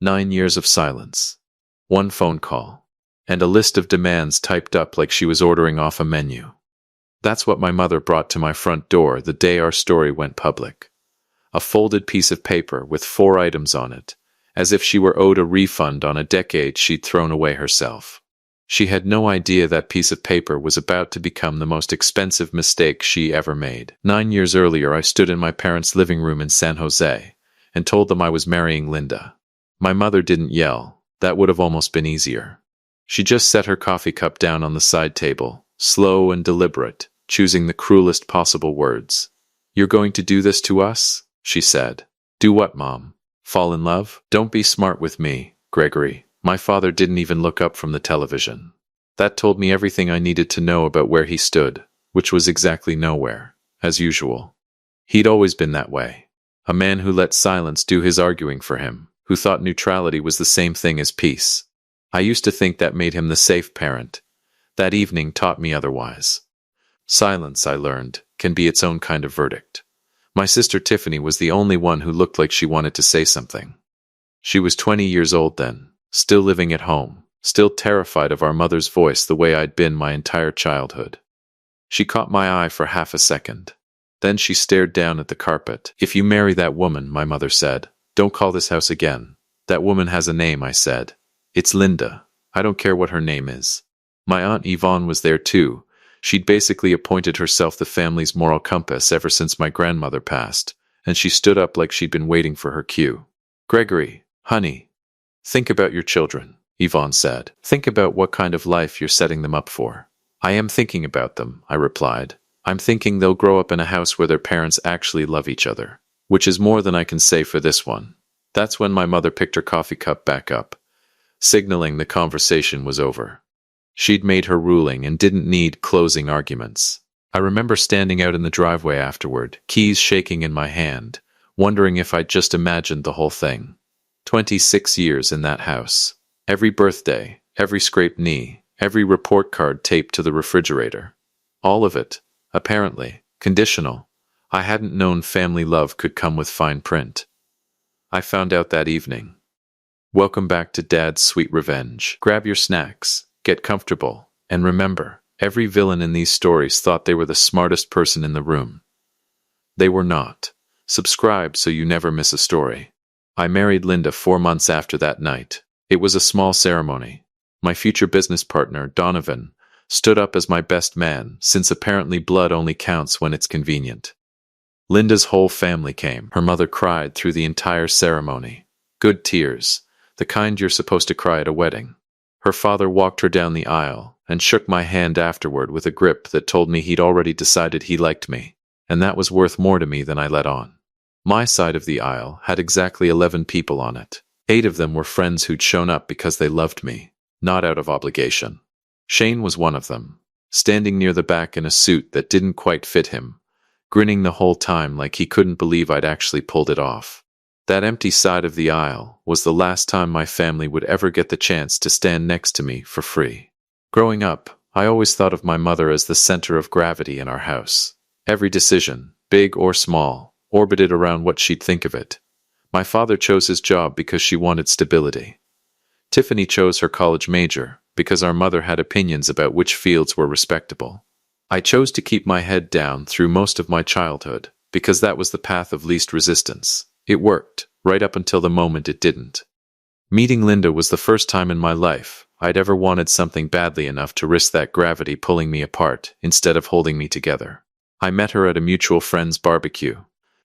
9 years of silence. One phone call. And a list of demands typed up like she was ordering off a menu. That's what my mother brought to my front door the day our story went public. A folded piece of paper with 4 items on it, as if she were owed a refund on a decade she'd thrown away herself. She had no idea that piece of paper was about to become the most expensive mistake she ever made. 9 years earlier, I stood in my parents' living room in San Jose and told them I was marrying Linda. My mother didn't yell. That would have almost been easier. She just set her coffee cup down on the side table, slow and deliberate, choosing the cruelest possible words. "You're going to do this to us?" she said. "Do what, Mom? Fall in love? Don't be smart with me, Gregory." My father didn't even look up from the television. That told me everything I needed to know about where he stood, which was exactly nowhere, as usual. He'd always been that way. A man who let silence do his arguing for him, who thought neutrality was the same thing as peace. I used to think that made him the safe parent. That evening taught me otherwise. Silence, I learned, can be its own kind of verdict. My sister Tiffany was the only one who looked like she wanted to say something. She was 20 years old then, still living at home, still terrified of our mother's voice the way I'd been my entire childhood. She caught my eye for half a second. Then she stared down at the carpet. "If you marry that woman," my mother said, "don't call this house again." "That woman has a name," I said. "It's Linda. I don't care what her name is." My Aunt Yvonne was there too. She'd basically appointed herself the family's moral compass ever since my grandmother passed, and she stood up like she'd been waiting for her cue. "Gregory, honey, think about your children," Yvonne said. "Think about what kind of life you're setting them up for." "I am thinking about them," I replied. "I'm thinking they'll grow up in a house where their parents actually love each other, which is more than I can say for this one." That's when my mother picked her coffee cup back up, signaling the conversation was over. She'd made her ruling and didn't need closing arguments. I remember standing out in the driveway afterward, keys shaking in my hand, wondering if I'd just imagined the whole thing. 26 years in that house. Every birthday, every scraped knee, every report card taped to the refrigerator. All of it, apparently, conditional. I hadn't known family love could come with fine print. I found out that evening. Welcome back to Dad's Sweet Revenge. Grab your snacks, get comfortable, and remember, every villain in these stories thought they were the smartest person in the room. They were not. Subscribe so you never miss a story. I married Linda 4 months after that night. It was a small ceremony. My future business partner, Donovan, stood up as my best man, since apparently blood only counts when it's convenient. Linda's whole family came. Her mother cried through the entire ceremony. Good tears, the kind you're supposed to cry at a wedding. Her father walked her down the aisle and shook my hand afterward with a grip that told me he'd already decided he liked me, and that was worth more to me than I let on. My side of the aisle had exactly 11 people on it. 8 of them were friends who'd shown up because they loved me, not out of obligation. Shane was one of them, standing near the back in a suit that didn't quite fit him, grinning the whole time like he couldn't believe I'd actually pulled it off. That empty side of the aisle was the last time my family would ever get the chance to stand next to me for free. Growing up, I always thought of my mother as the center of gravity in our house. Every decision, big or small, orbited around what she'd think of it. My father chose his job because she wanted stability. Tiffany chose her college major because our mother had opinions about which fields were respectable. I chose to keep my head down through most of my childhood because that was the path of least resistance. It worked, right up until the moment it didn't. Meeting Linda was the first time in my life I'd ever wanted something badly enough to risk that gravity pulling me apart instead of holding me together. I met her at a mutual friend's barbecue,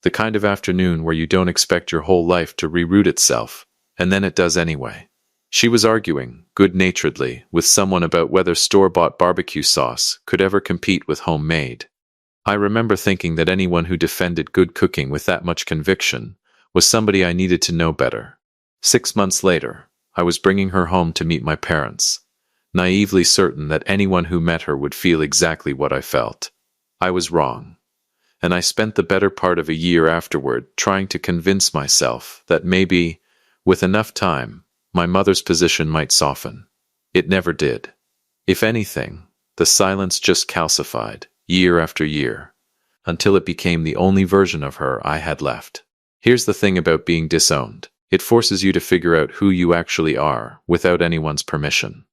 the kind of afternoon where you don't expect your whole life to reroute itself, and then it does anyway. She was arguing, good-naturedly, with someone about whether store-bought barbecue sauce could ever compete with homemade. I remember thinking that anyone who defended good cooking with that much conviction was somebody I needed to know better. 6 months later, I was bringing her home to meet my parents, naively certain that anyone who met her would feel exactly what I felt. I was wrong, and I spent the better part of a year afterward trying to convince myself that maybe, with enough time, my mother's position might soften. It never did. If anything, the silence just calcified, year after year, until it became the only version of her I had left. Here's the thing about being disowned. It forces you to figure out who you actually are without anyone's permission.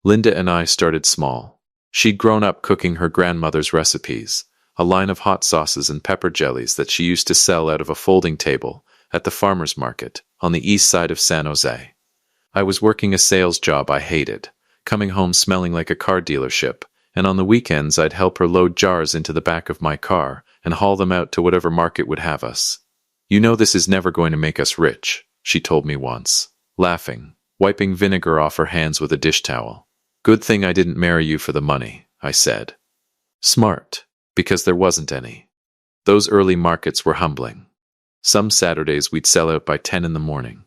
Linda and I started small. She'd grown up cooking her grandmother's recipes, a line of hot sauces and pepper jellies that she used to sell out of a folding table at the farmer's market on the east side of San Jose. I was working a sales job I hated, coming home smelling like a car dealership, and on the weekends I'd help her load jars into the back of my car and haul them out to whatever market would have us. "You know this is never going to make us rich," she told me once, laughing, wiping vinegar off her hands with a dish towel. "Good thing I didn't marry you for the money," I said. Smart, because there wasn't any. Those early markets were humbling. Some Saturdays we'd sell out by 10 in the morning.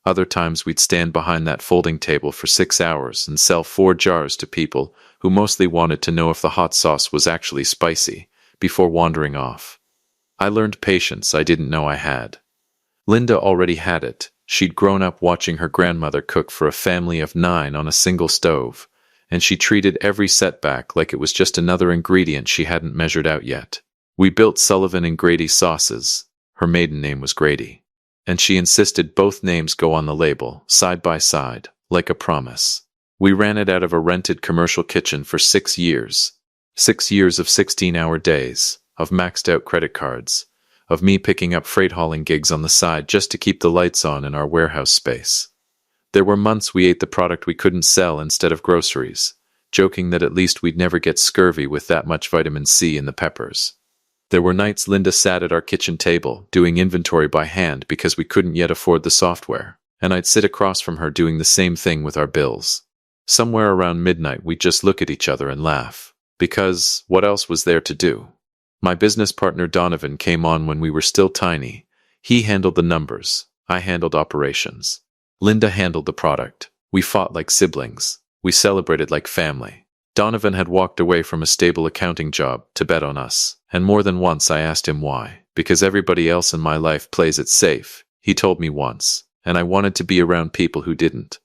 Other times we'd stand behind that folding table for 6 hours and sell 4 jars to people who mostly wanted to know if the hot sauce was actually spicy before wandering off. I learned patience I didn't know I had. Linda already had it. She'd grown up watching her grandmother cook for a family of 9 on a single stove, and she treated every setback like it was just another ingredient she hadn't measured out yet. We built Sullivan and Grady sauces. Her maiden name was Grady, and she insisted both names go on the label, side by side, like a promise. We ran it out of a rented commercial kitchen for 6 years. 6 years of 16-hour days, of maxed-out credit cards, of me picking up freight hauling gigs on the side just to keep the lights on in our warehouse space. There were months we ate the product we couldn't sell instead of groceries, joking that at least we'd never get scurvy with that much vitamin C in the peppers. There were nights Linda sat at our kitchen table, doing inventory by hand because we couldn't yet afford the software, and I'd sit across from her doing the same thing with our bills. Somewhere around midnight we'd just look at each other and laugh, because what else was there to do? My business partner Donovan came on when we were still tiny. He handled the numbers, I handled operations. Linda handled the product. We fought like siblings. We celebrated like family. Donovan had walked away from a stable accounting job to bet on us, and more than once I asked him why. Because everybody else in my life plays it safe, he told me once, and I wanted to be around people who didn't.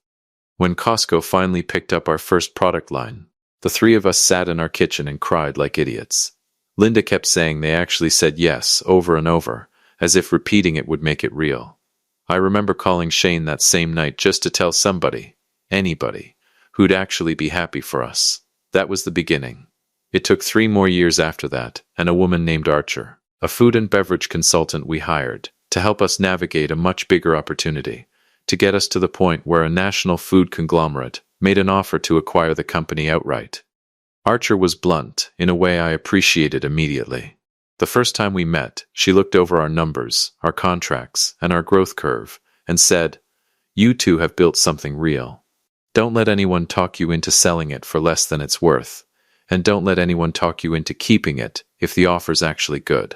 When Costco finally picked up our first product line, the 3 of us sat in our kitchen and cried like idiots. Linda kept saying they actually said yes over and over, as if repeating it would make it real. I remember calling Shane that same night just to tell somebody, anybody, who'd actually be happy for us. That was the beginning. It took 3 more years after that, and a woman named Archer, a food and beverage consultant we hired, to help us navigate a much bigger opportunity, to get us to the point where a national food conglomerate made an offer to acquire the company outright. Archer was blunt, in a way I appreciated immediately. The first time we met, she looked over our numbers, our contracts, and our growth curve, and said, "You two have built something real. Don't let anyone talk you into selling it for less than it's worth, and don't let anyone talk you into keeping it if the offer's actually good."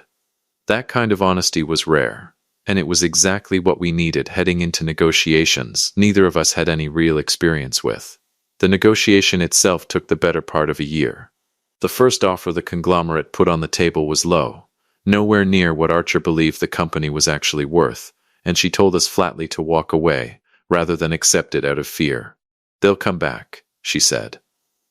That kind of honesty was rare, and it was exactly what we needed heading into negotiations neither of us had any real experience with. The negotiation itself took the better part of a year. The first offer the conglomerate put on the table was low, nowhere near what Archer believed the company was actually worth, and she told us flatly to walk away, rather than accept it out of fear. "They'll come back," she said.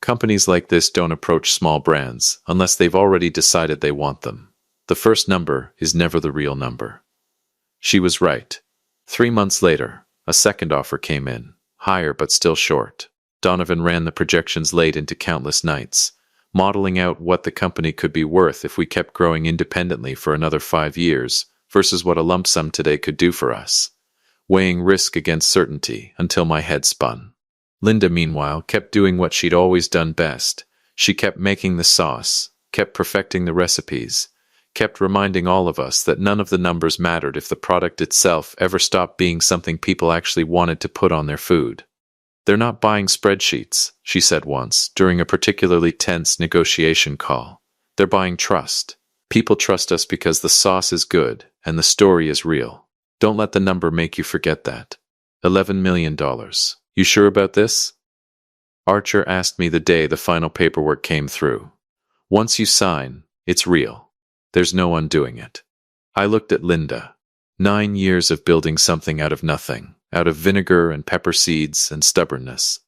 "Companies like this don't approach small brands unless they've already decided they want them. The first number is never the real number." She was right. 3 months later, a second offer came in, higher but still short. Donovan ran the projections late into countless nights, modeling out what the company could be worth if we kept growing independently for another 5 years versus what a lump sum today could do for us, weighing risk against certainty until my head spun. Linda, meanwhile, kept doing what she'd always done best. She kept making the sauce, kept perfecting the recipes, kept reminding all of us that none of the numbers mattered if the product itself ever stopped being something people actually wanted to put on their food. "They're not buying spreadsheets," she said once, during a particularly tense negotiation call. "They're buying trust. People trust us because the sauce is good and the story is real. Don't let the number make you forget that. $11 million. You sure about this?" Archer asked me the day the final paperwork came through. "Once you sign, it's real. There's no undoing it." I looked at Linda. 9 years of building something out of nothing, out of vinegar and pepper seeds and stubbornness.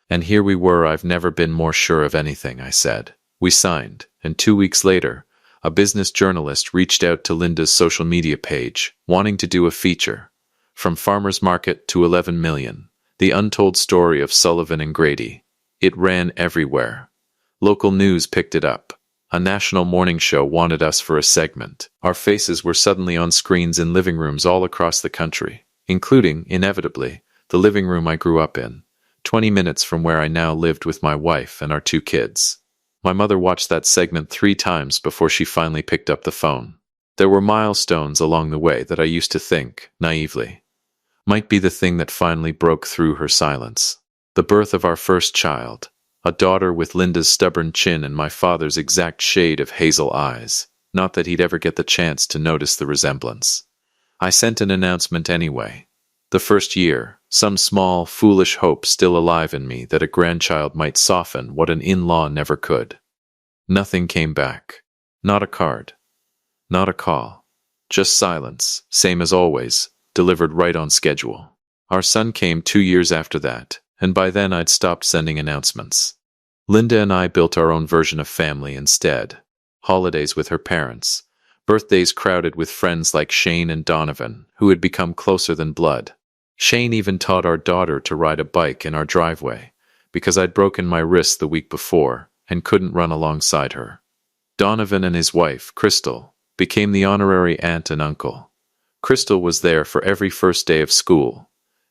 "And here we were. I've never been more sure of anything," I said. We signed, and 2 weeks later, a business journalist reached out to Linda's social media page, wanting to do a feature. From farmer's market to 11 million. The untold story of Sullivan and Grady. It ran everywhere. Local news picked it up. A national morning show wanted us for a segment. Our faces were suddenly on screens in living rooms all across the country, including, inevitably, the living room I grew up in, 20 minutes from where I now lived with my wife and our 2 kids. My mother watched that segment 3 times before she finally picked up the phone. There were milestones along the way that I used to think, naively, might be the thing that finally broke through her silence. The birth of our first child, a daughter with Linda's stubborn chin and my father's exact shade of hazel eyes. Not that he'd ever get the chance to notice the resemblance. I sent an announcement anyway. The first year, some small, foolish hope still alive in me that a grandchild might soften what an in-law never could. Nothing came back. Not a card. Not a call. Just silence, same as always, delivered right on schedule. Our son came 2 years after that, and by then I'd stopped sending announcements. Linda and I built our own version of family instead. Holidays with her parents. Birthdays crowded with friends like Shane and Donovan, who had become closer than blood. Shane even taught our daughter to ride a bike in our driveway, because I'd broken my wrist the week before and couldn't run alongside her. Donovan and his wife, Crystal, became the honorary aunt and uncle. Crystal was there for every first day of school,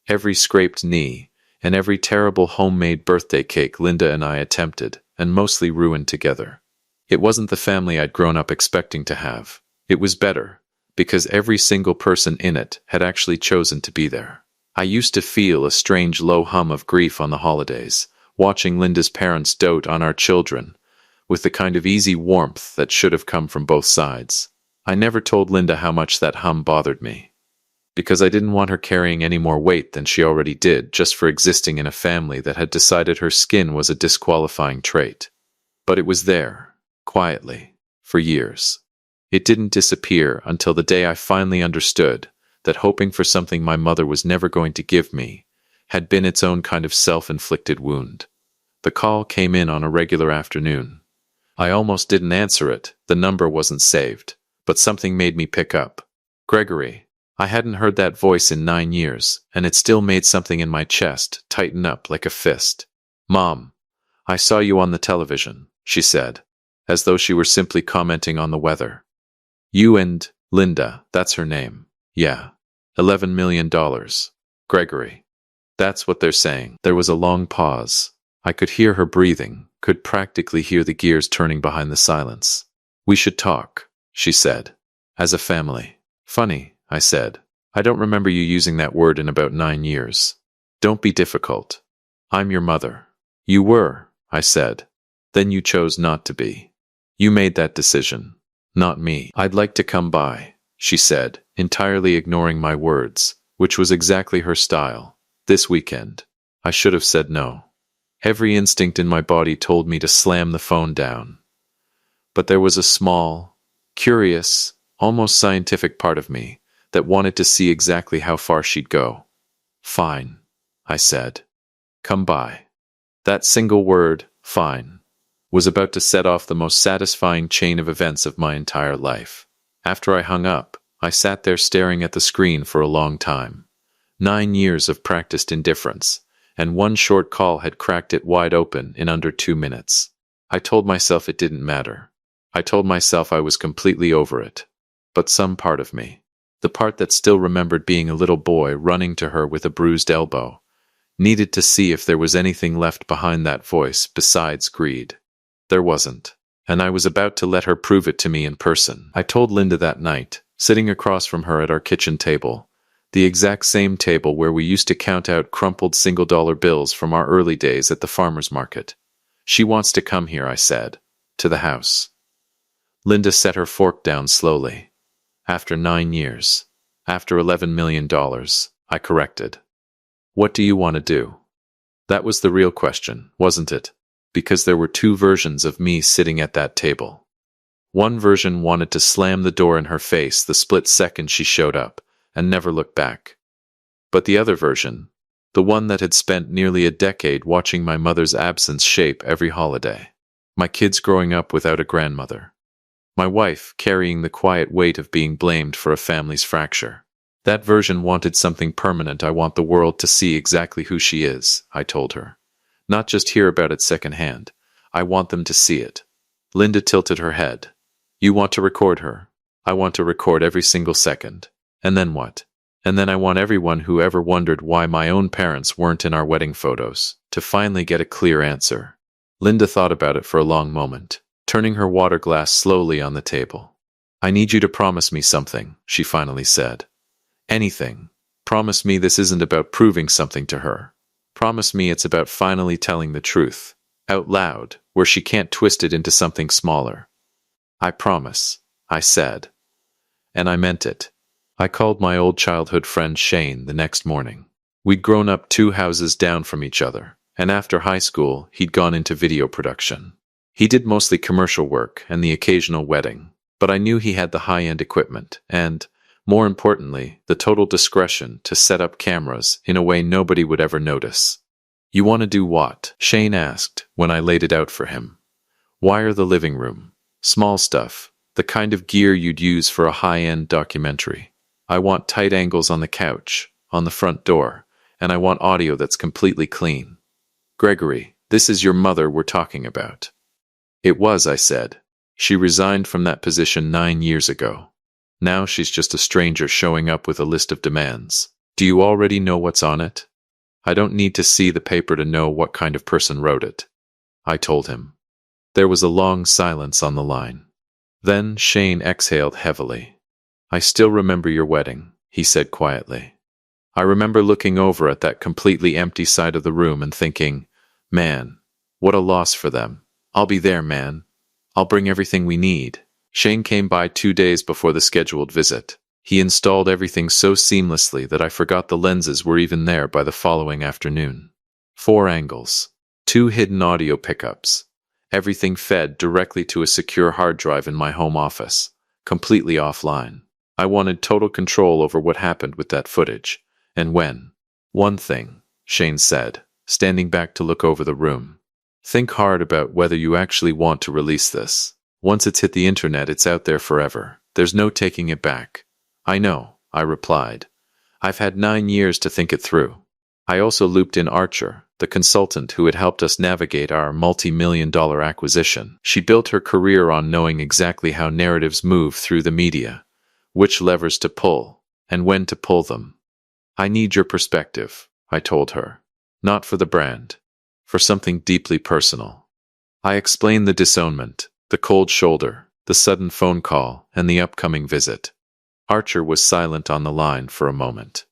every scraped knee, and every terrible homemade birthday cake Linda and I attempted, and mostly ruined together. It wasn't the family I'd grown up expecting to have. It was better, because every single person in it had actually chosen to be there. I used to feel a strange low hum of grief on the holidays, watching Linda's parents dote on our children, with the kind of easy warmth that should have come from both sides. I never told Linda how much that hum bothered me, because I didn't want her carrying any more weight than she already did just for existing in a family that had decided her skin was a disqualifying trait. But it was there, quietly, for years. It didn't disappear until the day I finally understood that hoping for something my mother was never going to give me had been its own kind of self-inflicted wound. The call came in on a regular afternoon. I almost didn't answer it, the number wasn't saved, but something made me pick up. Gregory. I hadn't heard that voice in 9 years, and it still made something in my chest tighten up like a fist. "Mom, I saw you on the television," she said, as though she were simply commenting on the weather. "You and Linda, that's her name. Yeah. $11 million. Gregory. That's what they're saying." There was a long pause. I could hear her breathing, could practically hear the gears turning behind the silence. "We should talk," she said. "As a family." "Funny," I said. "I don't remember you using that word in about 9 years. Don't be difficult. I'm your mother." "You were," I said. "Then you chose not to be. You made that decision. Not me." "I'd like to come by," she said, entirely ignoring my words, which was exactly her style. "This weekend." I should have said no. Every instinct in my body told me to slam the phone down. But there was a small, curious, almost scientific part of me that wanted to see exactly how far she'd go. "Fine," I said. "Come by." That single word, "fine," was about to set off the most satisfying chain of events of my entire life. After I hung up, I sat there staring at the screen for a long time. 9 years of practiced indifference, and one short call had cracked it wide open in under 2 minutes. I told myself it didn't matter. I told myself I was completely over it. But some part of me, the part that still remembered being a little boy running to her with a bruised elbow, needed to see if there was anything left behind that voice besides greed. There wasn't, and I was about to let her prove it to me in person. I told Linda that night, sitting across from her at our kitchen table, the exact same table where we used to count out crumpled single-dollar bills from our early days at the farmer's market. "She wants to come here," I said, "to the house." Linda set her fork down slowly. "After 9 years. After $11 million, I corrected. "What do you want to do?" That was the real question, wasn't it? Because there were 2 versions of me sitting at that table. One version wanted to slam the door in her face the split second she showed up, and never look back. But the other version, the one that had spent nearly a decade watching my mother's absence shape every holiday, my kids growing up without a grandmother, my wife carrying the quiet weight of being blamed for a family's fracture, That version wanted something permanent. I want the world to see exactly who she is, I told her. Not just hear about it secondhand. I want them to see it. Linda tilted her head. You want to record her? I want to record every single second. And then what? And then I want everyone who ever wondered why my own parents weren't in our wedding photos to finally get a clear answer. Linda thought about it for a long moment, turning her water glass slowly on the table. I need you to promise me something, she finally said. Anything. Promise me this isn't about proving something to her. Promise me it's about finally telling the truth, out loud, where she can't twist it into something smaller. I promise, I said. And I meant it. I called my old childhood friend Shane the next morning. We'd grown up 2 houses down from each other, and after high school, he'd gone into video production. He did mostly commercial work and the occasional wedding, but I knew he had the high-end equipment and, more importantly, the total discretion to set up cameras in a way nobody would ever notice. You want to do what? Shane asked when I laid it out for him. Wire the living room. Small stuff. The kind of gear you'd use for a high-end documentary. I want tight angles on the couch, on the front door, and I want audio that's completely clean. Gregory, this is your mother we're talking about. It was, I said. She resigned from that position 9 years ago. Now she's just a stranger showing up with a list of demands. Do you already know what's on it? I don't need to see the paper to know what kind of person wrote it. I told him. There was a long silence on the line. Then Shane exhaled heavily. I still remember your wedding, he said quietly. I remember looking over at that completely empty side of the room and thinking, man, what a loss for them. I'll be there, man. I'll bring everything we need. Shane came by 2 days before the scheduled visit. He installed everything so seamlessly that I forgot the lenses were even there by the following afternoon. 4 angles. 2 hidden audio pickups. Everything fed directly to a secure hard drive in my home office, completely offline. I wanted total control over what happened with that footage, and when. One thing, Shane said, standing back to look over the room. Think hard about whether you actually want to release this. Once it's hit the internet, it's out there forever. There's no taking it back. I know, I replied. I've had 9 years to think it through. I also looped in Archer, the consultant who had helped us navigate our multi-million-dollar acquisition. She built her career on knowing exactly how narratives move through the media, which levers to pull, and when to pull them. I need your perspective, I told her. Not for the brand. For something deeply personal. I explained the disownment, the cold shoulder, the sudden phone call, and the upcoming visit. Archer was silent on the line for a moment.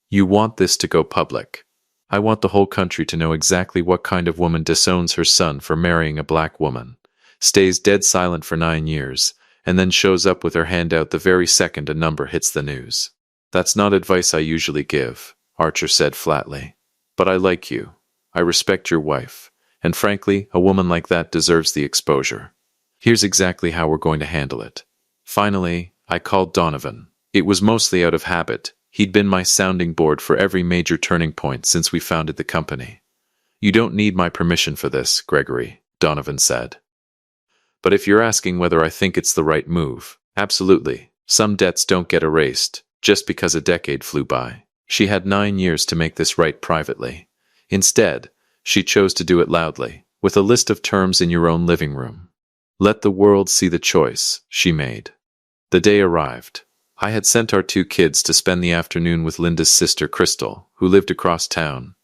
You want this to go public. I want the whole country to know exactly what kind of woman disowns her son for marrying a black woman, stays dead silent for 9 years, and then shows up with her hand out the very second a number hits the news. That's not advice I usually give, Archer said flatly. But I like you. I respect your wife. And frankly, a woman like that deserves the exposure. Here's exactly how we're going to handle it. Finally, I called Donovan. It was mostly out of habit. He'd been my sounding board for every major turning point since we founded the company. You don't need my permission for this, Gregory, Donovan said. But if you're asking whether I think it's the right move, absolutely. Some debts don't get erased just because a decade flew by. She had 9 years to make this right privately. Instead, she chose to do it loudly, with a list of terms in your own living room. Let the world see the choice she made. The day arrived. I had sent our 2 kids to spend the afternoon with Linda's sister Crystal, who lived across town.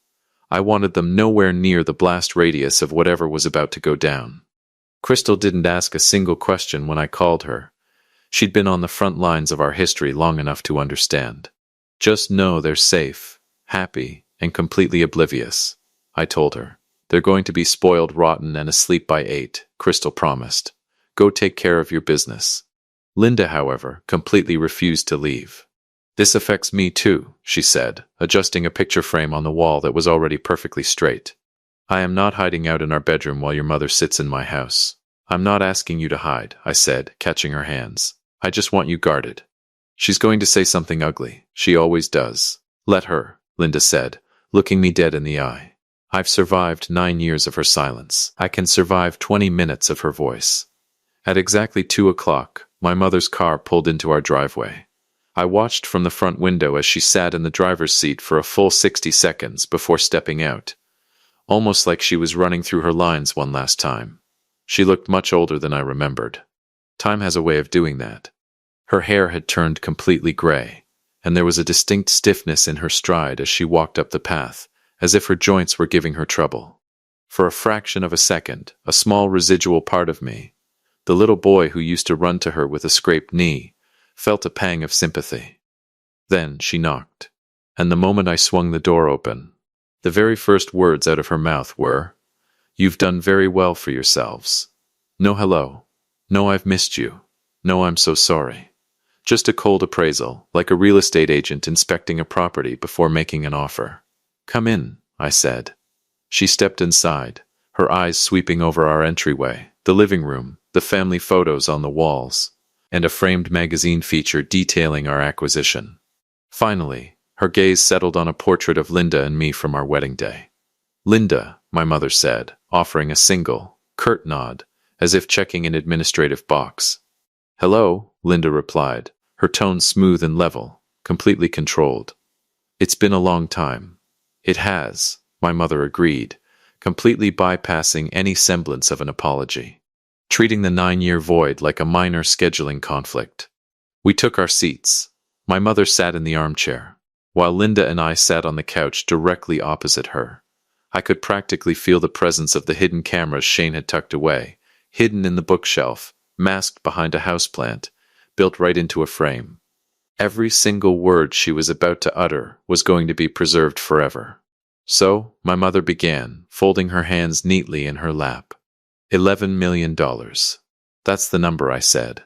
I wanted them nowhere near the blast radius of whatever was about to go down. Crystal didn't ask a single question when I called her. She'd been on the front lines of our history long enough to understand. Just know they're safe, happy, and completely oblivious, I told her. They're going to be spoiled rotten and asleep by 8, Crystal promised. Go take care of your business. Linda, however, completely refused to leave. This affects me too, she said, adjusting a picture frame on the wall that was already perfectly straight. I am not hiding out in our bedroom while your mother sits in my house. I'm not asking you to hide, I said, catching her hands. I just want you guarded. She's going to say something ugly. She always does. Let her, Linda said, looking me dead in the eye. I've survived 9 years of her silence. I can survive 20 minutes of her voice. At exactly 2 o'clock, my mother's car pulled into our driveway. I watched from the front window as she sat in the driver's seat for a full 60 seconds before stepping out, almost like she was running through her lines one last time. She looked much older than I remembered. Time has a way of doing that. Her hair had turned completely gray, and there was a distinct stiffness in her stride as she walked up the path, as if her joints were giving her trouble. For a fraction of a second, a small residual part of me, the little boy who used to run to her with a scraped knee, felt a pang of sympathy. Then she knocked, and the moment I swung the door open, the very first words out of her mouth were, "You've done very well for yourselves. No hello. No, I've missed you. No, I'm so sorry." Just a cold appraisal, like a real estate agent inspecting a property before making an offer. "Come in," I said. She stepped inside, her eyes sweeping over our entryway, the living room, the family photos on the walls, and a framed magazine feature detailing our acquisition. Finally, her gaze settled on a portrait of Linda and me from our wedding day. "Linda," my mother said, offering a single, curt nod, as if checking an administrative box. "Hello," Linda replied, her tone smooth and level, completely controlled. "It's been a long time." "It has," my mother agreed, completely bypassing any semblance of an apology, treating the 9-year void like a minor scheduling conflict. We took our seats. My mother sat in the armchair, while Linda and I sat on the couch directly opposite her. I could practically feel the presence of the hidden cameras Shane had tucked away, hidden in the bookshelf, masked behind a houseplant, built right into a frame. Every single word she was about to utter was going to be preserved forever. So, my mother began, folding her hands neatly in her lap. $11 million. "That's the number," I said.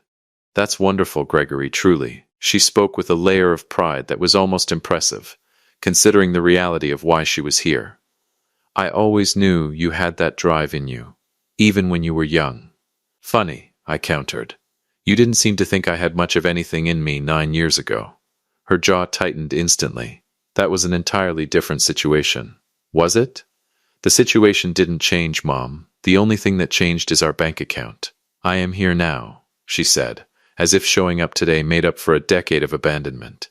"That's wonderful, Gregory, truly." She spoke with a layer of pride that was almost impressive, considering the reality of why she was here. "I always knew you had that drive in you, even when you were young." "Funny," I countered. "You didn't seem to think I had much of anything in me 9 years ago." Her jaw tightened instantly. "That was an entirely different situation." "Was it?" "The situation didn't change, Mom. The only thing that changed is our bank account. I am here now," she said, as if showing up today made up for a decade of abandonment.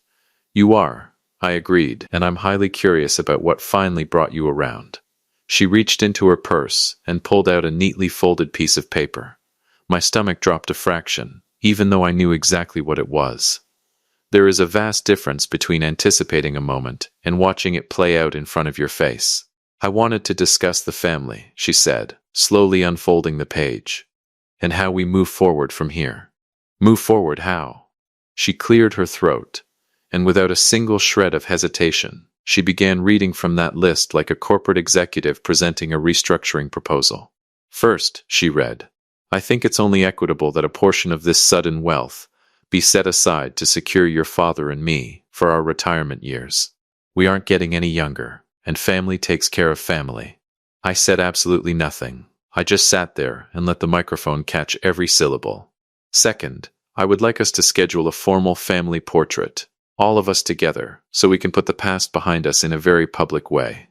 "You are," I agreed, "and I'm highly curious about what finally brought you around." She reached into her purse and pulled out a neatly folded piece of paper. My stomach dropped a fraction, even though I knew exactly what it was. There is a vast difference between anticipating a moment and watching it play out in front of your face. "I wanted to discuss the family," she said, slowly unfolding the page, "and how we move forward from here." "Move forward how?" She cleared her throat, and without a single shred of hesitation, she began reading from that list like a corporate executive presenting a restructuring proposal. "First," she read, "I think it's only equitable that a portion of this sudden wealth be set aside to secure your father and me for our retirement years. We aren't getting any younger, and family takes care of family." I said absolutely nothing. I just sat there and let the microphone catch every syllable. "Second, I would like us to schedule a formal family portrait, all of us together, so we can put the past behind us in a very public way.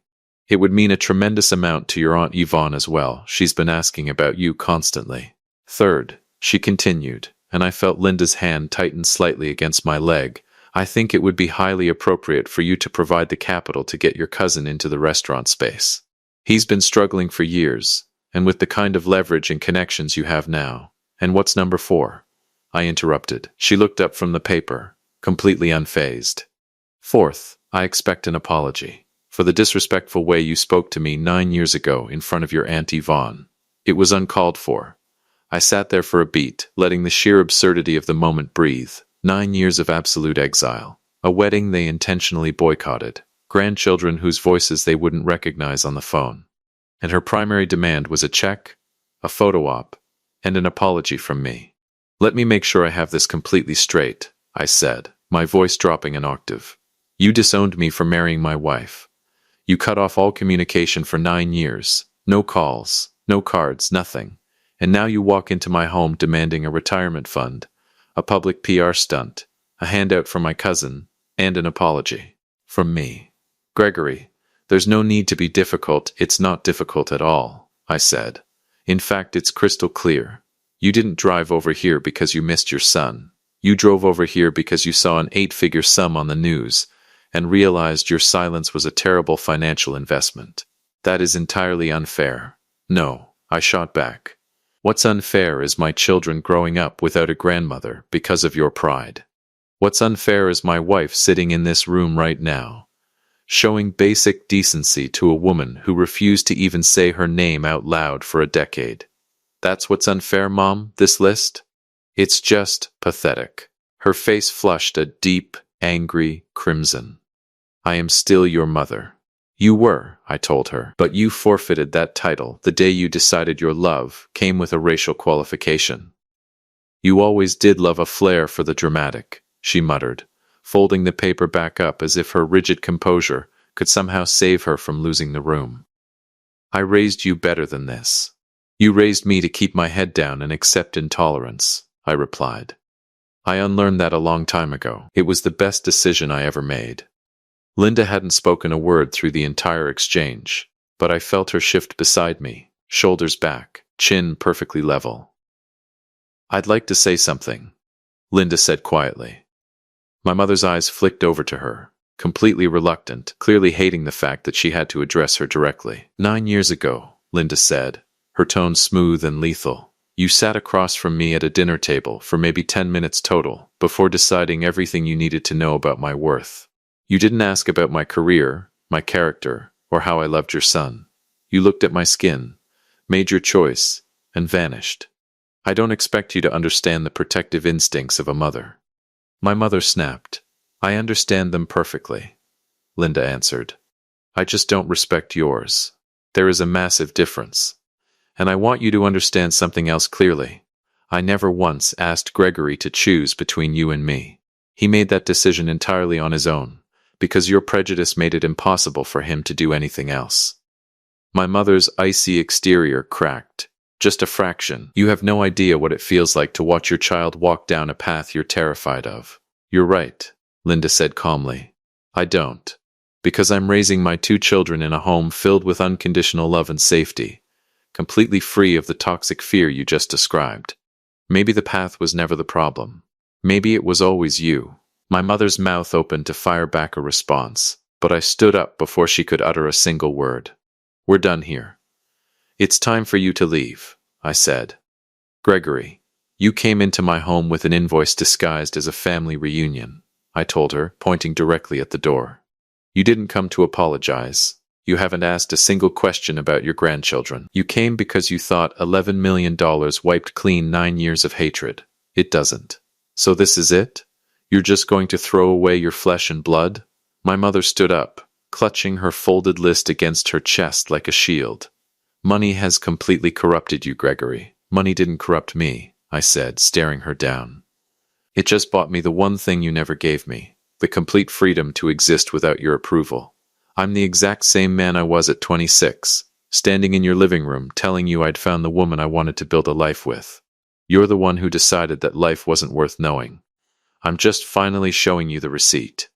It would mean a tremendous amount to your Aunt Yvonne as well. She's been asking about you constantly." "Third," she continued, and I felt Linda's hand tighten slightly against my leg, "I think it would be highly appropriate for you to provide the capital to get your cousin into the restaurant space. He's been struggling for years, and with the kind of leverage and connections you have now." "And what's number 4? I interrupted. She looked up from the paper, completely unfazed. "Fourth, I expect an apology for the disrespectful way you spoke to me 9 years ago in front of your Aunt Yvonne. It was uncalled for." I sat there for a beat, letting the sheer absurdity of the moment breathe. 9 years of absolute exile. A wedding they intentionally boycotted. Grandchildren whose voices they wouldn't recognize on the phone. And her primary demand was a check, a photo op, and an apology from me. "Let me make sure I have this completely straight," I said, my voice dropping an octave. "You disowned me for marrying my wife. You cut off all communication for 9 years. No calls, no cards, nothing. And now you walk into my home demanding a retirement fund, a public PR stunt, a handout from my cousin, and an apology. From me. Gregory, there's no need to be difficult. It's not difficult at all," I said. "In fact, it's crystal clear. You didn't drive over here because you missed your son. You drove over here because you saw an 8-figure sum on the news and realized your silence was a terrible financial investment. That is entirely unfair. No, I shot back. What's unfair is my children growing up without a grandmother because of your pride. What's unfair is my wife sitting in this room right now, showing basic decency to a woman who refused to even say her name out loud for a decade. That's what's unfair, Mom, this list? It's just pathetic. Her face flushed a deep, angry crimson. I am still your mother. You were, I told her, but you forfeited that title the day you decided your love came with a racial qualification. You always did love a flair for the dramatic, she muttered, folding the paper back up as if her rigid composure could somehow save her from losing the room. I raised you better than this. You raised me to keep my head down and accept intolerance, I replied. I unlearned that a long time ago. It was the best decision I ever made. Linda hadn't spoken a word through the entire exchange, but I felt her shift beside me, shoulders back, chin perfectly level. I'd like to say something, Linda said quietly. My mother's eyes flicked over to her, completely reluctant, clearly hating the fact that she had to address her directly. 9 years ago, Linda said, her tone smooth and lethal. You sat across from me at a dinner table for maybe 10 minutes total before deciding everything you needed to know about my worth. You didn't ask about my career, my character, or how I loved your son. You looked at my skin, made your choice, and vanished. I don't expect you to understand the protective instincts of a mother. My mother snapped. I understand them perfectly, Linda answered. I just don't respect yours. There is a massive difference. And I want you to understand something else clearly. I never once asked Gregory to choose between you and me. He made that decision entirely on his own, because your prejudice made it impossible for him to do anything else. My mother's icy exterior cracked. Just a fraction. You have no idea what it feels like to watch your child walk down a path you're terrified of. You're right, Linda said calmly. I don't. Because I'm raising my 2 children in a home filled with unconditional love and safety, completely free of the toxic fear you just described. Maybe the path was never the problem. Maybe it was always you. My mother's mouth opened to fire back a response, but I stood up before she could utter a single word. We're done here. It's time for you to leave, I said. Gregory, you came into my home with an invoice disguised as a family reunion, I told her, pointing directly at the door. You didn't come to apologize. You haven't asked a single question about your grandchildren. You came because you thought $11 million wiped clean 9 years of hatred. It doesn't. So this is it? You're just going to throw away your flesh and blood? My mother stood up, clutching her folded list against her chest like a shield. Money has completely corrupted you, Gregory. Money didn't corrupt me, I said, staring her down. It just bought me the one thing you never gave me, the complete freedom to exist without your approval. I'm the exact same man I was at 26, standing in your living room telling you I'd found the woman I wanted to build a life with. You're the one who decided that life wasn't worth knowing. I'm just finally showing you the receipt.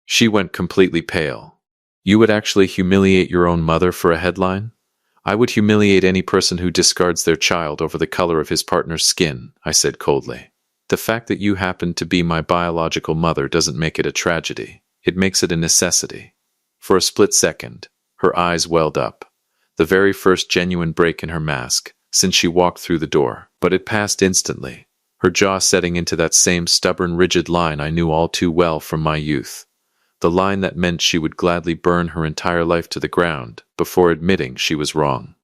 She went completely pale. You would actually humiliate your own mother for a headline? I would humiliate any person who discards their child over the color of his partner's skin, I said coldly. The fact that you happen to be my biological mother doesn't make it a tragedy. It makes it a necessity. For a split second, her eyes welled up, the very first genuine break in her mask since she walked through the door, but it passed instantly, her jaw setting into that same stubborn, rigid line I knew all too well from my youth. The line that meant she would gladly burn her entire life to the ground before admitting she was wrong.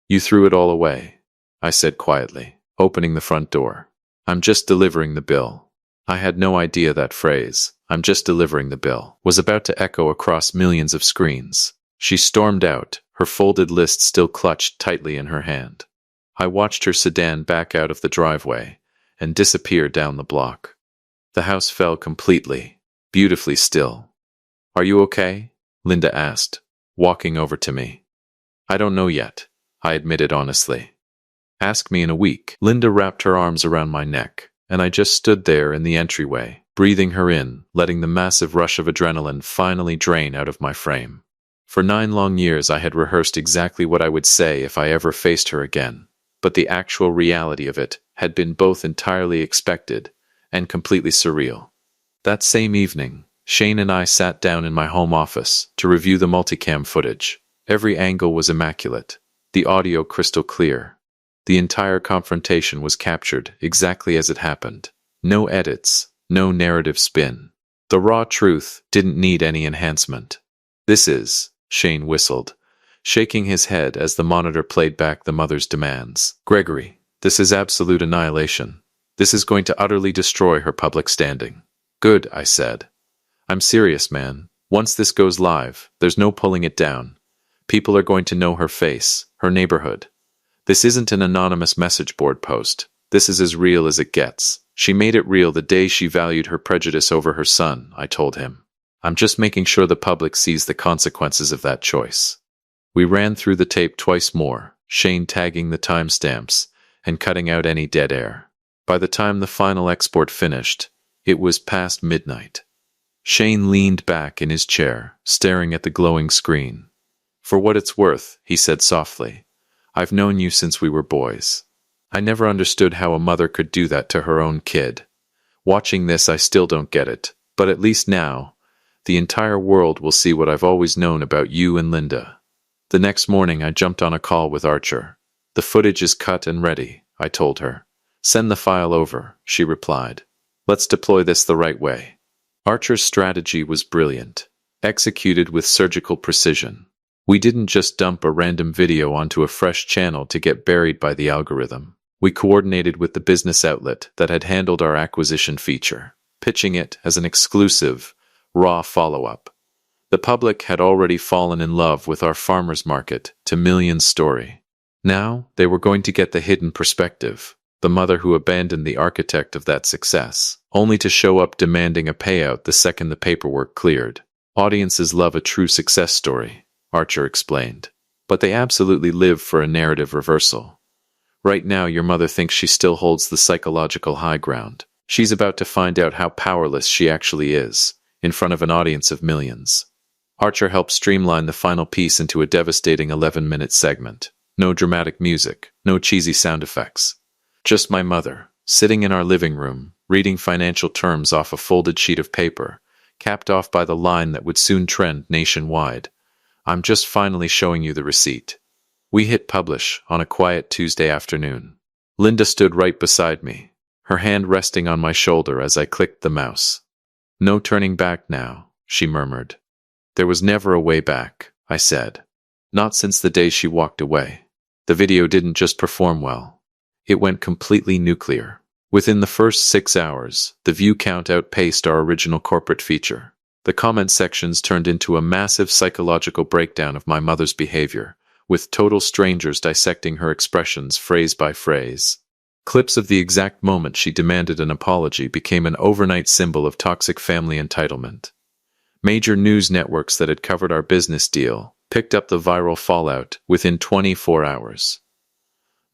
You threw it all away, I said quietly, opening the front door. I'm just delivering the bill. I had no idea that phrase, I'm just delivering the bill, was about to echo across millions of screens. She stormed out, her folded list still clutched tightly in her hand. I watched her sedan back out of the driveway and disappear down the block. The house fell completely, beautifully still. Are you okay? Linda asked, walking over to me. I don't know yet, I admitted honestly. Ask me in a week. Linda wrapped her arms around my neck, and I just stood there in the entryway, breathing her in, letting the massive rush of adrenaline finally drain out of my frame. For 9 long years I had rehearsed exactly what I would say if I ever faced her again, but the actual reality of it had been both entirely expected and completely surreal. That same evening, Shane and I sat down in my home office to review the multicam footage. Every angle was immaculate, the audio crystal clear. The entire confrontation was captured exactly as it happened. No edits, no narrative spin. The raw truth didn't need any enhancement. "This is," Shane whistled, shaking his head as the monitor played back the mother's demands. "Gregory, this is absolute annihilation. This is going to utterly destroy her public standing." "Good," I said. "I'm serious, man. Once this goes live, there's no pulling it down. People are going to know her face, her neighborhood. This isn't an anonymous message board post. This is as real as it gets. She made it real the day she valued her prejudice over her son," I told him. "I'm just making sure the public sees the consequences of that choice." We ran through the tape twice more, Shane tagging the timestamps and cutting out any dead air. By the time the final export finished, it was past midnight. Shane leaned back in his chair, staring at the glowing screen. "For what it's worth," he said softly, "I've known you since we were boys. I never understood how a mother could do that to her own kid. Watching this, I still don't get it, but at least now, the entire world will see what I've always known about you and Linda." The next morning, I jumped on a call with Archer. "The footage is cut and ready," I told her. "Send the file over," she replied. "Let's deploy this the right way." Archer's strategy was brilliant, executed with surgical precision. We didn't just dump a random video onto a fresh channel to get buried by the algorithm. We coordinated with the business outlet that had handled our acquisition feature, pitching it as an exclusive, raw follow-up. The public had already fallen in love with our farmers market to millions story. Now they were going to get the hidden perspective, the mother who abandoned the architect of that success, only to show up demanding a payout the second the paperwork cleared. "Audiences love a true success story," Archer explained, "but they absolutely live for a narrative reversal. Right now, your mother thinks she still holds the psychological high ground. She's about to find out how powerless she actually is, in front of an audience of millions." Archer helped streamline the final piece into a devastating 11-minute segment. No dramatic music, no cheesy sound effects. Just my mother, sitting in our living room, reading financial terms off a folded sheet of paper, capped off by the line that would soon trend nationwide. "I'm just finally showing you the receipt." We hit publish on a quiet Tuesday afternoon. Linda stood right beside me, her hand resting on my shoulder as I clicked the mouse. "No turning back now," she murmured. "There was never a way back," I said. "Not since the day she walked away." The video didn't just perform well. It went completely nuclear. Within the first 6 hours, the view count outpaced our original corporate feature. The comment sections turned into a massive psychological breakdown of my mother's behavior, with total strangers dissecting her expressions phrase by phrase. Clips of the exact moment she demanded an apology became an overnight symbol of toxic family entitlement. Major news networks that had covered our business deal picked up the viral fallout within 24 hours.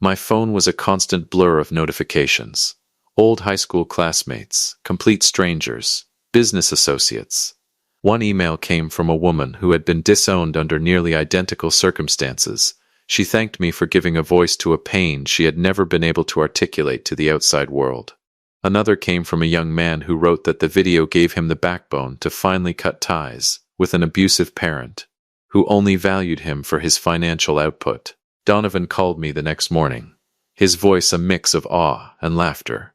My phone was a constant blur of notifications. Old high school classmates, complete strangers, business associates. One email came from a woman who had been disowned under nearly identical circumstances. She thanked me for giving a voice to a pain she had never been able to articulate to the outside world. Another came from a young man who wrote that the video gave him the backbone to finally cut ties with an abusive parent who only valued him for his financial output. Donovan called me the next morning, his voice a mix of awe and laughter.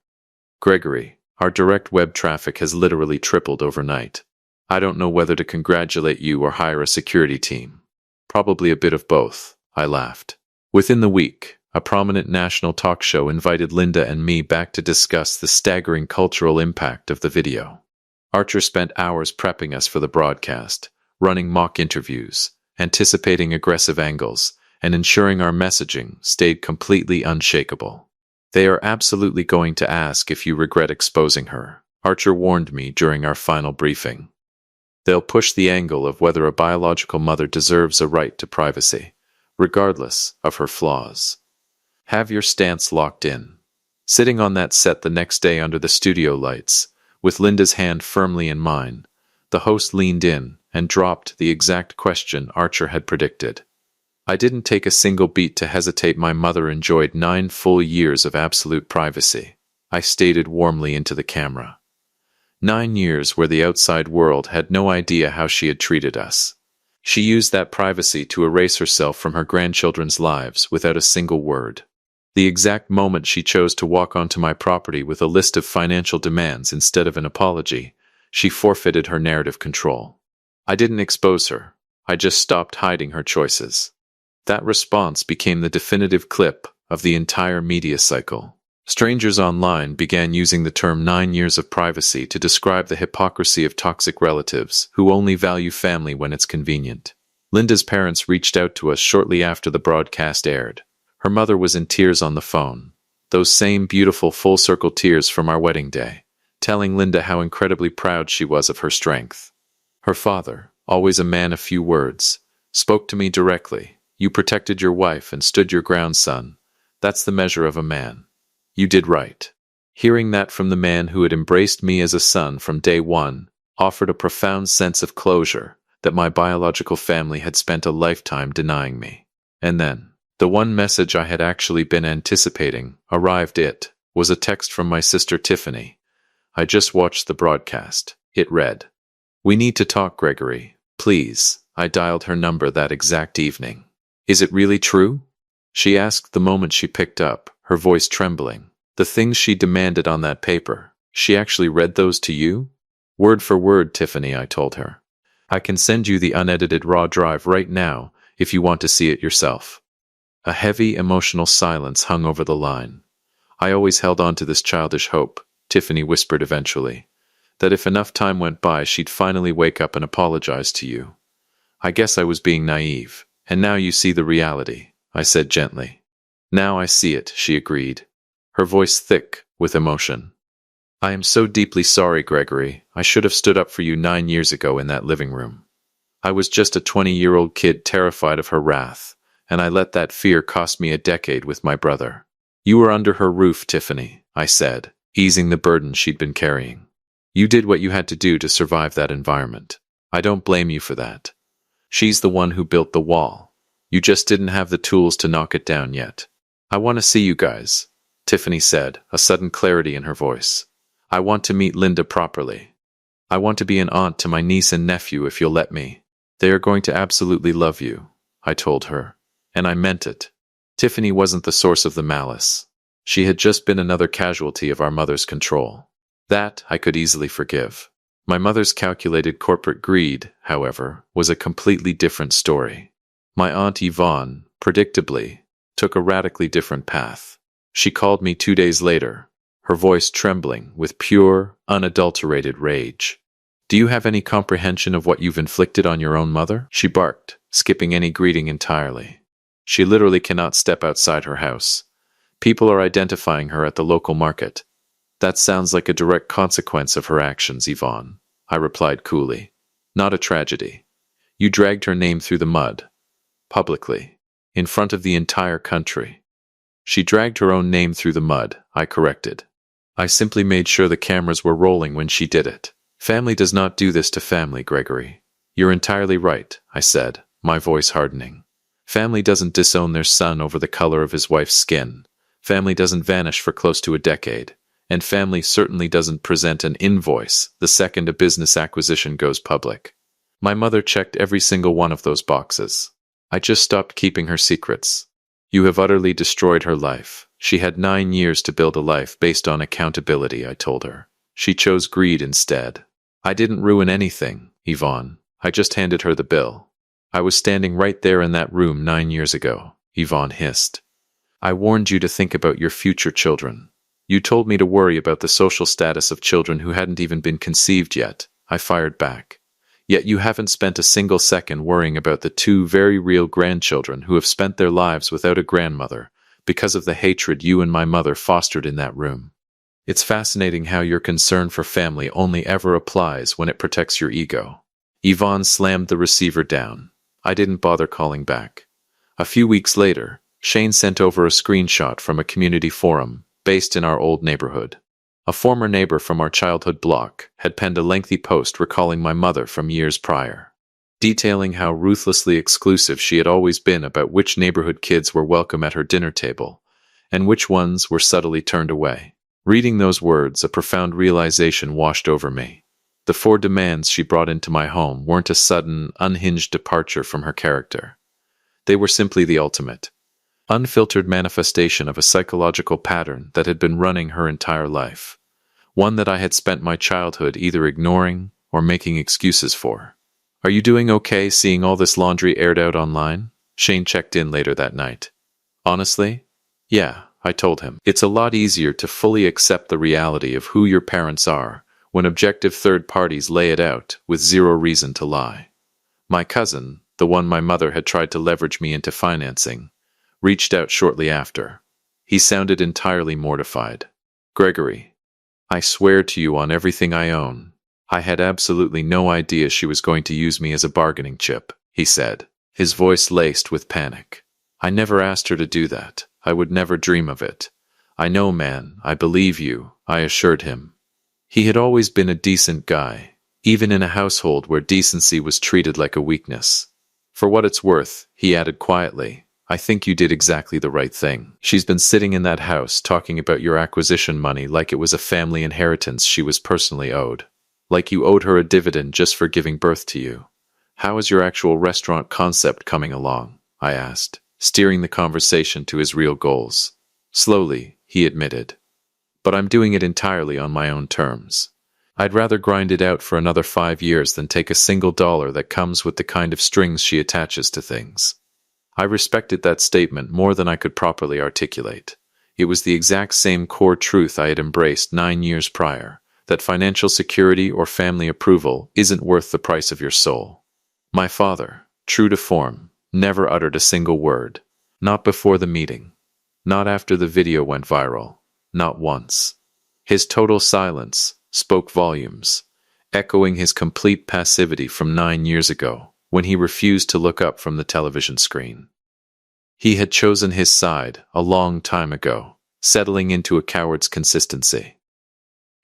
"Gregory, our direct web traffic has literally tripled overnight. I don't know whether to congratulate you or hire a security team. Probably a bit of both," I laughed. Within the week, a prominent national talk show invited Linda and me back to discuss the staggering cultural impact of the video. Archer spent hours prepping us for the broadcast, running mock interviews, anticipating aggressive angles, and ensuring our messaging stayed completely unshakable. "They are absolutely going to ask if you regret exposing her," Archer warned me during our final briefing. "They'll push the angle of whether a biological mother deserves a right to privacy, regardless of her flaws. Have your stance locked in." Sitting on that set the next day under the studio lights, with Linda's hand firmly in mine, the host leaned in and dropped the exact question Archer had predicted. I didn't take a single beat to hesitate. My mother enjoyed 9 full years of absolute privacy. I stated warmly into the camera. 9 years where the outside world had no idea how she had treated us. She used that privacy to erase herself from her grandchildren's lives without a single word. The exact moment she chose to walk onto my property with a list of financial demands instead of an apology, she forfeited her narrative control. I didn't expose her. I just stopped hiding her choices. That response became the definitive clip of the entire media cycle. Strangers online began using the term 9 years of privacy to describe the hypocrisy of toxic relatives who only value family when it's convenient. Linda's parents reached out to us shortly after the broadcast aired. Her mother was in tears on the phone, those same beautiful full-circle tears from our wedding day, telling Linda how incredibly proud she was of her strength. Her father, always a man of few words, spoke to me directly. "You protected your wife and stood your ground, son. That's the measure of a man. You did right." Hearing that from the man who had embraced me as a son from day one offered a profound sense of closure that my biological family had spent a lifetime denying me. And then, the one message I had actually been anticipating arrived. It was a text from my sister Tiffany. I just watched the broadcast. It read, "We need to talk, Gregory. Please." I dialed her number that exact evening. "Is it really true?" she asked the moment she picked up, her voice trembling. "The things she demanded on that paper, she actually read those to you?" "Word for word, Tiffany," I told her. "I can send you the unedited raw drive right now if you want to see it yourself." A heavy, emotional silence hung over the line. "I always held on to this childish hope," Tiffany whispered eventually, "that if enough time went by she'd finally wake up and apologize to you. I guess I was being naive, and now you see the reality," I said gently. "Now I see it," she agreed, her voice thick with emotion. "I am so deeply sorry, Gregory. I should have stood up for you 9 years ago in that living room. I was just a 20-year-old kid terrified of her wrath, and I let that fear cost me a decade with my brother." "You were under her roof, Tiffany," I said, easing the burden she'd been carrying. "You did what you had to do to survive that environment. I don't blame you for that. She's the one who built the wall. You just didn't have the tools to knock it down yet." "I want to see you guys," Tiffany said, a sudden clarity in her voice. "I want to meet Linda properly. I want to be an aunt to my niece and nephew if you'll let me. They are going to absolutely love you," I told her. And I meant it. Tiffany wasn't the source of the malice. She had just been another casualty of our mother's control. That I could easily forgive. My mother's calculated corporate greed, however, was a completely different story. My Aunt Yvonne, predictably, took a radically different path. She called me 2 days later, her voice trembling with pure, unadulterated rage. "Do you have any comprehension of what you've inflicted on your own mother?" she barked, skipping any greeting entirely. "She literally cannot step outside her house. People are identifying her at the local market." "That sounds like a direct consequence of her actions, Yvonne," I replied coolly. "Not a tragedy. You dragged her name through the mud. Publicly. In front of the entire country." "She dragged her own name through the mud," I corrected. "I simply made sure the cameras were rolling when she did it. Family does not do this to family, Gregory." "You're entirely right," I said, my voice hardening. "Family doesn't disown their son over the color of his wife's skin. Family doesn't vanish for close to a decade. And family certainly doesn't present an invoice the second a business acquisition goes public. My mother checked every single one of those boxes. I just stopped keeping her secrets. You have utterly destroyed her life. She had 9 years to build a life based on accountability," I told her. "She chose greed instead." "I didn't ruin anything, Yvonne. I just handed her the bill." "I was standing right there in that room 9 years ago," Yvonne hissed. "I warned you to think about your future children. You told me to worry about the social status of children who hadn't even been conceived yet," I fired back. "Yet you haven't spent a single second worrying about the 2 very real grandchildren who have spent their lives without a grandmother because of the hatred you and my mother fostered in that room. It's fascinating how your concern for family only ever applies when it protects your ego." Yvonne slammed the receiver down. I didn't bother calling back. A few weeks later, Shane sent over a screenshot from a community forum based in our old neighborhood. A former neighbor from our childhood block had penned a lengthy post recalling my mother from years prior, detailing how ruthlessly exclusive she had always been about which neighborhood kids were welcome at her dinner table, and which ones were subtly turned away. Reading those words, a profound realization washed over me. The 4 demands she brought into my home weren't a sudden, unhinged departure from her character. They were simply the ultimate, unfiltered manifestation of a psychological pattern that had been running her entire life, one that I had spent my childhood either ignoring or making excuses for. "Are you doing okay seeing all this laundry aired out online?" Shane checked in later that night. "Honestly? Yeah," I told him. "It's a lot easier to fully accept the reality of who your parents are when objective third parties lay it out with zero reason to lie." My cousin, the one my mother had tried to leverage me into financing, reached out shortly after. He sounded entirely mortified. "Gregory, I swear to you on everything I own, I had absolutely no idea she was going to use me as a bargaining chip," he said, his voice laced with panic. "I never asked her to do that. I would never dream of it. I know, man, I believe you," I assured him. He had always been a decent guy, even in a household where decency was treated like a weakness. "For what it's worth," he added quietly, "I think you did exactly the right thing. She's been sitting in that house talking about your acquisition money like it was a family inheritance she was personally owed. Like you owed her a dividend just for giving birth to you. How is your actual restaurant concept coming along?" I asked, steering the conversation to his real goals. "Slowly," he admitted. "But I'm doing it entirely on my own terms. I'd rather grind it out for another 5 years than take a single dollar that comes with the kind of strings she attaches to things." I respected that statement more than I could properly articulate. It was the exact same core truth I had embraced 9 years prior, that financial security or family approval isn't worth the price of your soul. My father, true to form, never uttered a single word. Not before the meeting. Not after the video went viral. Not once. His total silence spoke volumes, echoing his complete passivity from 9 years ago, when he refused to look up from the television screen. He had chosen his side a long time ago, settling into a coward's consistency.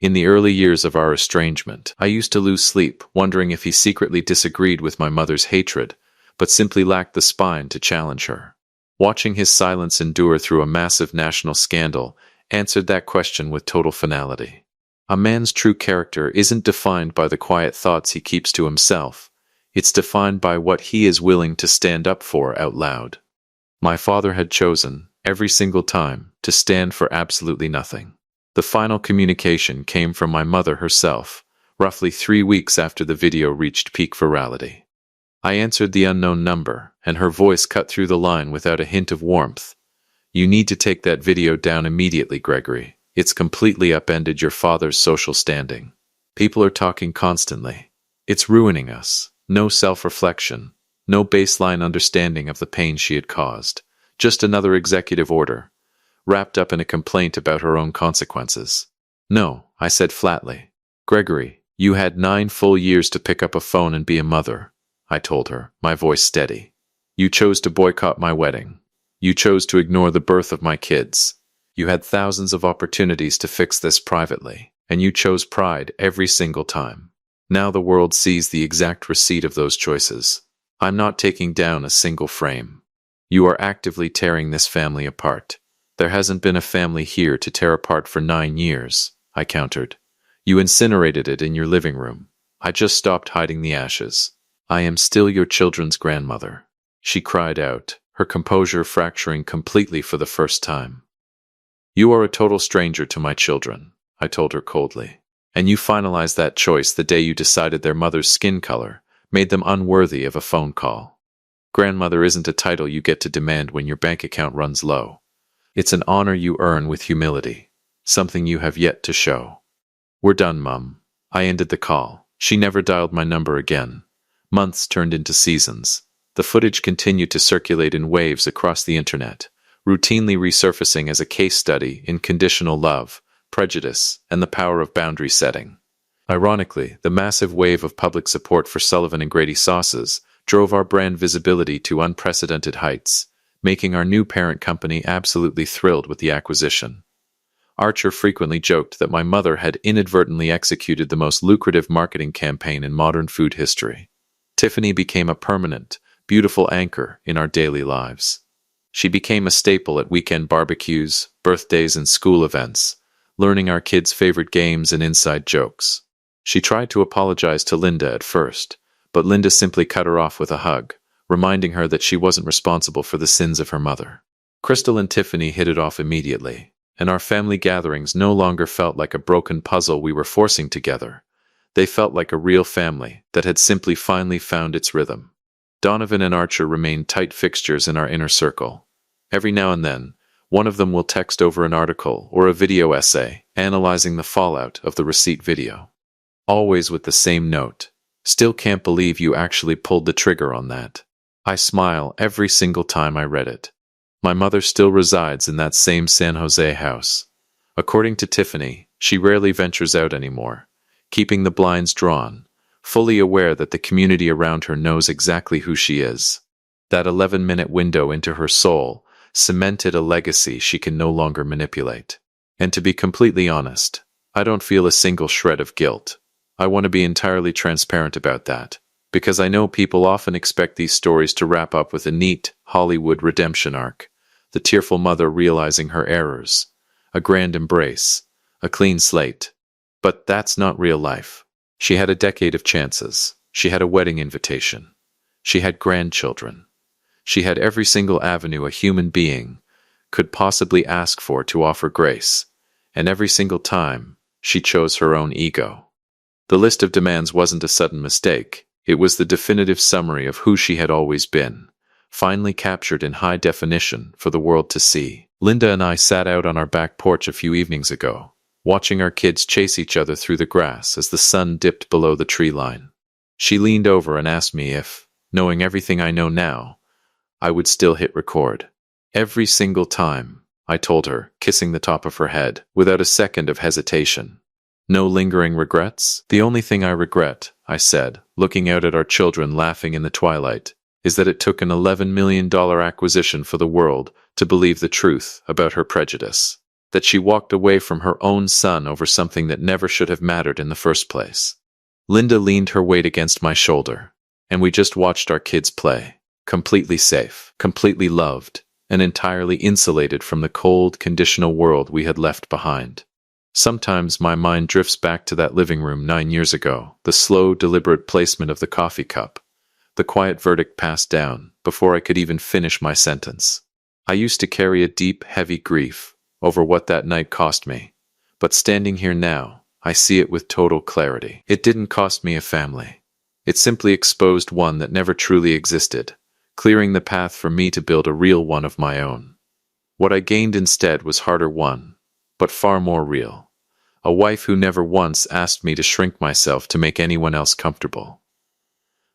In the early years of our estrangement, I used to lose sleep, wondering if he secretly disagreed with my mother's hatred, but simply lacked the spine to challenge her. Watching his silence endure through a massive national scandal answered that question with total finality. A man's true character isn't defined by the quiet thoughts he keeps to himself. It's defined by what he is willing to stand up for out loud. My father had chosen, every single time, to stand for absolutely nothing. The final communication came from my mother herself, roughly 3 weeks after the video reached peak virality. I answered the unknown number, and her voice cut through the line without a hint of warmth. "You need to take that video down immediately, Gregory. It's completely upended your father's social standing. People are talking constantly. It's ruining us. No self-reflection. No baseline understanding of the pain she had caused. Just another executive order, wrapped up in a complaint about her own consequences." "No," I said flatly. "Gregory, you had 9 full years to pick up a phone and be a mother," I told her, my voice steady. "You chose to boycott my wedding. You chose to ignore the birth of my kids. You had thousands of opportunities to fix this privately, and you chose pride every single time. Now the world sees the exact receipt of those choices. I'm not taking down a single frame. You are actively tearing this family apart. There hasn't been a family here to tear apart for 9 years, I countered. You incinerated it in your living room. I just stopped hiding the ashes. I am still your children's grandmother." She cried out, her composure fracturing completely for the first time. "You are a total stranger to my children," I told her coldly. "And you finalized that choice the day you decided their mother's skin color made them unworthy of a phone call. Grandmother isn't a title you get to demand when your bank account runs low. It's an honor you earn with humility, something you have yet to show." "We're done, Mum." I ended the call. She never dialed my number again. Months turned into seasons. The footage continued to circulate in waves across the internet, routinely resurfacing as a case study in conditional love, prejudice, and the power of boundary setting. Ironically, the massive wave of public support for Sullivan and Grady sauces drove our brand visibility to unprecedented heights, making our new parent company absolutely thrilled with the acquisition. Archer frequently joked that my mother had inadvertently executed the most lucrative marketing campaign in modern food history. Tiffany became a permanent, beautiful anchor in our daily lives. She became a staple at weekend barbecues, birthdays, and school events, learning our kids' favorite games and inside jokes. She tried to apologize to Linda at first, but Linda simply cut her off with a hug, reminding her that she wasn't responsible for the sins of her mother. Crystal and Tiffany hit it off immediately, and our family gatherings no longer felt like a broken puzzle we were forcing together. They felt like a real family that had simply finally found its rhythm. Donovan and Archer remained tight fixtures in our inner circle. Every now and then, one of them will text over an article or a video essay analyzing the fallout of the receipt video. Always with the same note: "Still can't believe you actually pulled the trigger on that." I smile every single time I read it. My mother still resides in that same San Jose house. According to Tiffany, she rarely ventures out anymore, keeping the blinds drawn, fully aware that the community around her knows exactly who she is. That 11-minute window into her soul cemented a legacy she can no longer manipulate. And to be completely honest, I don't feel a single shred of guilt. I want to be entirely transparent about that, because I know people often expect these stories to wrap up with a neat Hollywood redemption arc, the tearful mother realizing her errors, a grand embrace, a clean slate. But that's not real life. She had a decade of chances. She had a wedding invitation. She had grandchildren. She had every single avenue a human being could possibly ask for to offer grace, and every single time, she chose her own ego. The list of demands wasn't a sudden mistake. It was the definitive summary of who she had always been, finally captured in high definition for the world to see. Linda and I sat out on our back porch a few evenings ago, watching our kids chase each other through the grass as the sun dipped below the tree line. She leaned over and asked me if, knowing everything I know now, I would still hit record. Every single time, I told her, kissing the top of her head, without a second of hesitation. No lingering regrets? The only thing I regret, I said, looking out at our children laughing in the twilight, is that it took an $11 million acquisition for the world to believe the truth about her prejudice. That she walked away from her own son over something that never should have mattered in the first place. Linda leaned her weight against my shoulder, and we just watched our kids play, completely safe, completely loved, and entirely insulated from the cold, conditional world we had left behind. Sometimes my mind drifts back to that living room 9 years ago, the slow, deliberate placement of the coffee cup, the quiet verdict passed down before I could even finish my sentence. I used to carry a deep, heavy grief over what that night cost me, but standing here now, I see it with total clarity. It didn't cost me a family. It simply exposed one that never truly existed, clearing the path for me to build a real one of my own. What I gained instead was harder won, but far more real. A wife who never once asked me to shrink myself to make anyone else comfortable.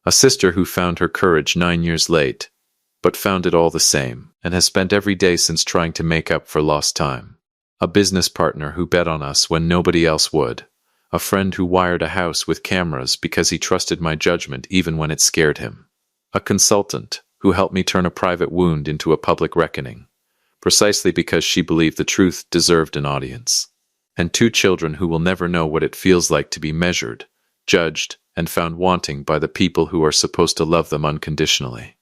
A sister who found her courage 9 years late, but found it all the same, and has spent every day since trying to make up for lost time. A business partner who bet on us when nobody else would. A friend who wired a house with cameras because he trusted my judgment even when it scared him. A consultant who helped me turn a private wound into a public reckoning, precisely because she believed the truth deserved an audience. And 2 children who will never know what it feels like to be measured, judged, and found wanting by the people who are supposed to love them unconditionally.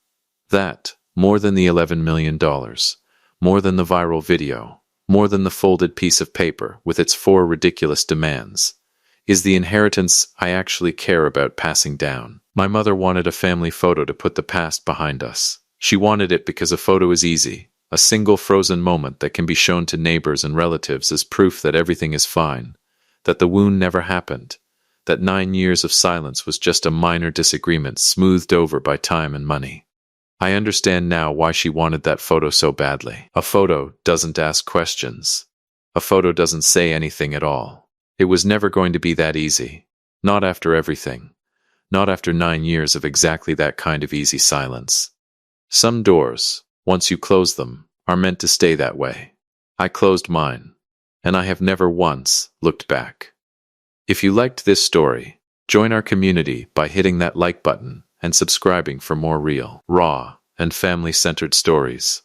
That, more than the $11 million, more than the viral video, more than the folded piece of paper with its 4 ridiculous demands, is the inheritance I actually care about passing down. My mother wanted a family photo to put the past behind us. She wanted it because a photo is easy, a single frozen moment that can be shown to neighbors and relatives as proof that everything is fine, that the wound never happened, that 9 years of silence was just a minor disagreement smoothed over by time and money. I understand now why she wanted that photo so badly. A photo doesn't ask questions. A photo doesn't say anything at all. It was never going to be that easy. Not after everything. Not after 9 years of exactly that kind of easy silence. Some doors, once you close them, are meant to stay that way. I closed mine, and I have never once looked back. If you liked this story, join our community by hitting that like button and subscribing for more real, raw, and family-centered stories.